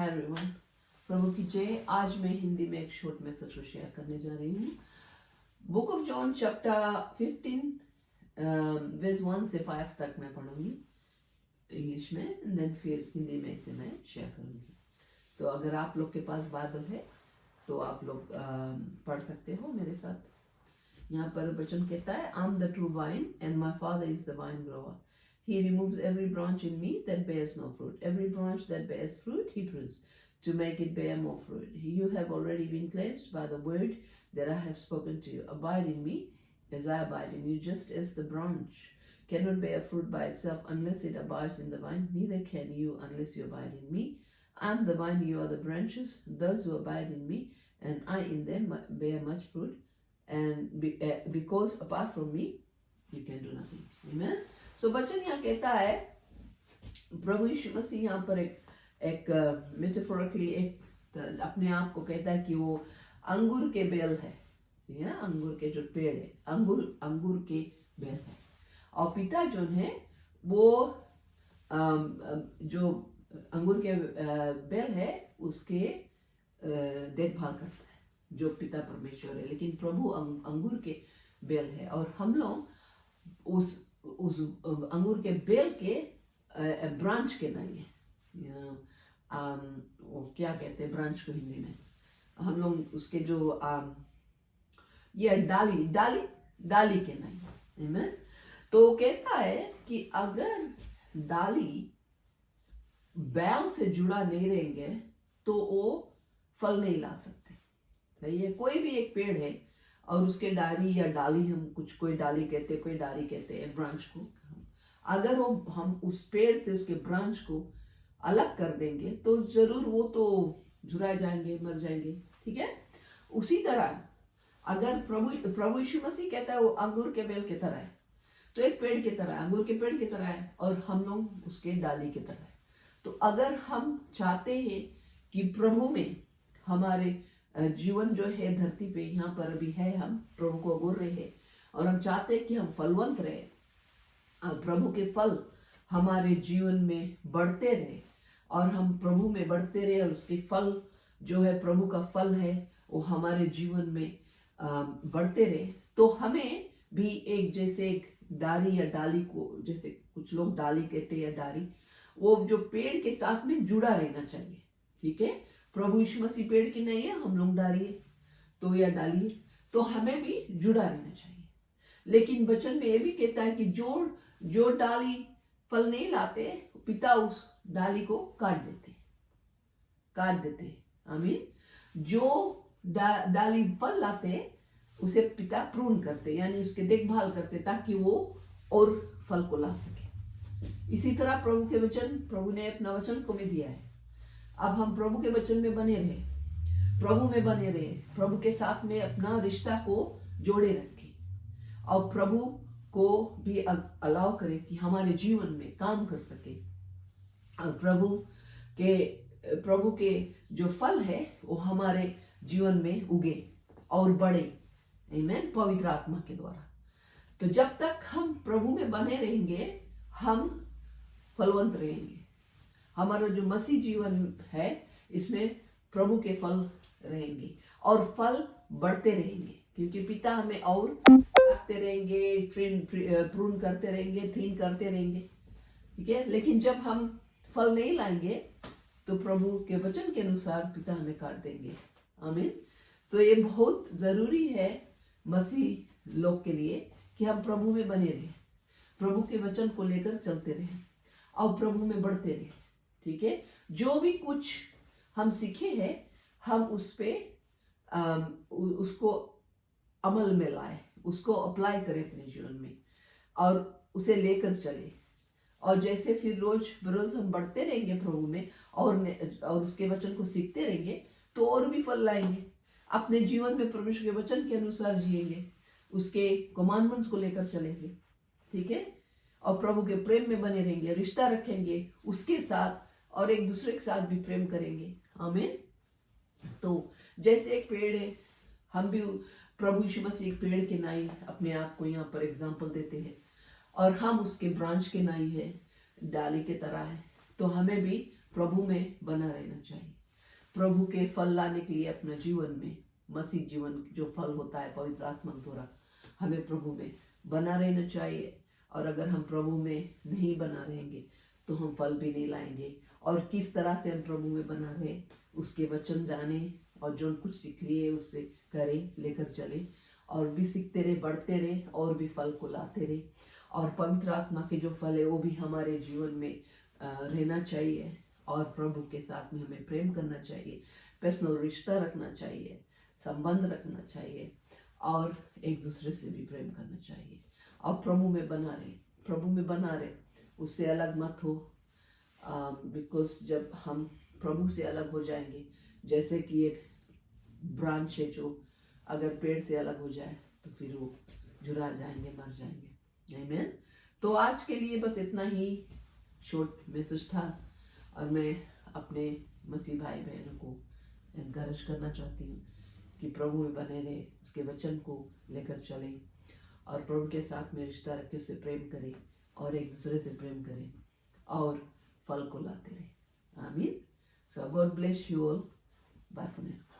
Hi everyone, प्रभु की जय। आज मैं हिंदी में एक शॉर्ट मैसेज शेयर करने जा रही हूँ। Book of John chapter 15 verse 1 से 5 तक मैं पढ़ूंगी इंग्लिश में, देन फिर हिंदी में इसे मैं शेयर करूंगी। तो अगर आप लोग के पास बाइबल है तो आप लोग पढ़ सकते हो मेरे साथ। यहाँ पर वचन कहता है, I am the true wine and my father is the wine Grover. He removes every branch in me that bears no fruit. Every branch that bears fruit, he prunes, to make it bear more fruit. You have already been cleansed by the word that I have spoken to you. Abide in me, as I abide in you, just as the branch cannot bear fruit by itself unless it abides in the vine, neither can you unless you abide in me. I am the vine, you are the branches. Those who abide in me, and I in them, bear much fruit. And because apart from me, you can do nothing. Amen. सो वचन यहाँ कहता है, प्रभु यीशु मसीह यहाँ पर एक metaphorically एक अपने आप को कहता है कि वो अंगूर के बेल है, अंगूर के जो पेड़ है, अंगूर के बेल है, और पिता जो है वो जो अंगूर के बेल है उसके देखभाल करता है, जो पिता परमेश्वर है। लेकिन प्रभु अंगूर के बेल है और हम लोग उस अंगूर के बेल के ब्रांच के नहीं है। वो क्या कहते हैं ब्रांच को हिंदी में, हम लोग उसके जो ये डाली के नहीं है। तो कहता है कि अगर डाली बैल से जुड़ा नहीं रहेंगे तो वो फल नहीं ला सकते। सही है। कोई भी एक पेड़ है और उसके डाली या डाली, हम कोई डाली कहते, कोई डाली कहते हैं ब्रांच को। अगर वो हम उस पेड़ से उसके ब्रांच को अलग कर देंगे तो जरूर वो तो झुरा जाएंगे, मर जाएंगे। ठीक है। उसी तरह अगर प्रभु यीशु मसीह कहता है वो अंगूर के बेल की तरह है, तो एक पेड़ की तरह, अंगूर के पेड़ की तरह है, और हम लोग उसके डाली की तरह है। तो अगर हम चाहते हैं कि प्रभु में हमारे जीवन जो है धरती पे यहाँ पर अभी है, हम प्रभु को अगोर रहे हैं और हम चाहते हैं कि हम फलवंत रहे, प्रभु के फल हमारे जीवन में बढ़ते रहे और हम प्रभु में बढ़ते रहे और उसके फल जो है प्रभु का फल है वो हमारे जीवन में बढ़ते रहे, तो हमें भी एक जैसे एक डाली या डाली को, जैसे कुछ लोग डाली कहते हैं या डाली, वो जो पेड़ के साथ में जुड़ा रहना चाहिए। ठीक है। प्रभु यीशु मसीह पेड़ की नहीं है, हम लोग डालिए तो या डालिए, तो हमें भी जुड़ा रहना चाहिए। लेकिन वचन में ये भी कहता है कि जो डाली फल नहीं लाते, पिता उस डाली को काट देते। आमीन। जो डाली फल लाते उसे पिता प्रून करते, यानी उसके देखभाल करते ताकि वो और फल को ला सके। इसी तरह प्रभु के वचन, प्रभु ने अपना वचन को भी दिया है। अब हम प्रभु के वचन में बने रहे, प्रभु में बने रहे, प्रभु के साथ में अपना रिश्ता को जोड़े रखें और प्रभु को भी अलाउ करें कि हमारे जीवन में काम कर सके और प्रभु के जो फल है वो हमारे जीवन में उगे और बढ़े। आमीन। पवित्र आत्मा के द्वारा। तो जब तक हम प्रभु में बने रहेंगे हम फलवंत रहेंगे। हमारा जो मसीह जीवन है इसमें प्रभु के फल रहेंगे और फल बढ़ते रहेंगे, क्योंकि पिता हमें और काटते रहेंगे, प्रून करते रहेंगे, थीन करते रहेंगे। ठीक है। लेकिन जब हम फल नहीं लाएंगे तो प्रभु के वचन के अनुसार पिता हमें काट देंगे। आमीन। तो ये बहुत जरूरी है मसीह लोग के लिए कि हम प्रभु में बने रहे, प्रभु के वचन को लेकर चलते रहे और प्रभु में बढ़ते रहे। ठीक है। जो भी कुछ हम सीखे हैं हम उस पे उसको अमल में लाए, उसको अप्लाई करें अपने जीवन में और उसे लेकर चले। और जैसे फिर रोज बरोज हम बढ़ते रहेंगे प्रभु में और उसके वचन को सीखते रहेंगे तो और भी फल लाएंगे। अपने जीवन में परमेश्वर के वचन के अनुसार जिएंगे, उसके कमांडमेंट्स को लेकर चलेंगे। ठीक है। और प्रभु के प्रेम में बने रहेंगे, रिश्ता रखेंगे उसके साथ और एक दूसरे के साथ भी प्रेम करेंगे। आमीन। तो जैसे एक पेड़ है, हम भी प्रभु यीशु मसीह एक पेड़ के नाई अपने आप को यहाँ पर एग्जांपल देते हैं और हम उसके ब्रांच के नाई है, डाली के तरह है। तो हमें भी प्रभु में बना रहना चाहिए, प्रभु के फल लाने के लिए अपने जीवन में, मसीह जीवन जो फल होता है पवित्र आत्मा द्वारा, हमें प्रभु में बना रहना चाहिए। और अगर हम प्रभु में नहीं बना रहेंगे तो हम फल भी नहीं लाएंगे। और किस तरह से हम प्रभु में बना रहे, उसके वचन जाने और जो कुछ सीख लिए उससे करें, लेकर चले और भी सीखते रहे, बढ़ते रहे और भी फल को लाते रहे। और पवित्र आत्मा के जो फल है वो भी हमारे जीवन में रहना चाहिए। और प्रभु के साथ में हमें प्रेम करना चाहिए, पर्सनल रिश्ता रखना चाहिए, संबंध रखना चाहिए और एक दूसरे से भी प्रेम करना चाहिए। और प्रभु में बना रहे, प्रभु में बना रहे, उससे अलग मत हो। बिकॉज जब हम प्रभु से अलग हो जाएंगे, जैसे कि एक ब्रांच है जो अगर पेड़ से अलग हो जाए तो फिर वो झुरा जाएंगे, मर जाएंगे। आमीन। तो आज के लिए बस इतना ही शॉर्ट मैसेज था और मैं अपने मसीह भाई बहनों को एनकरेज करना चाहती हूँ कि प्रभु में बने रहे, उसके वचन को लेकर चले और प्रभु के साथ में रिश्ता रखे, उससे प्रेम करें और एक दूसरे से प्रेम करें और फल को लाते रहे। आमीन। So God bless you all. Bye for now.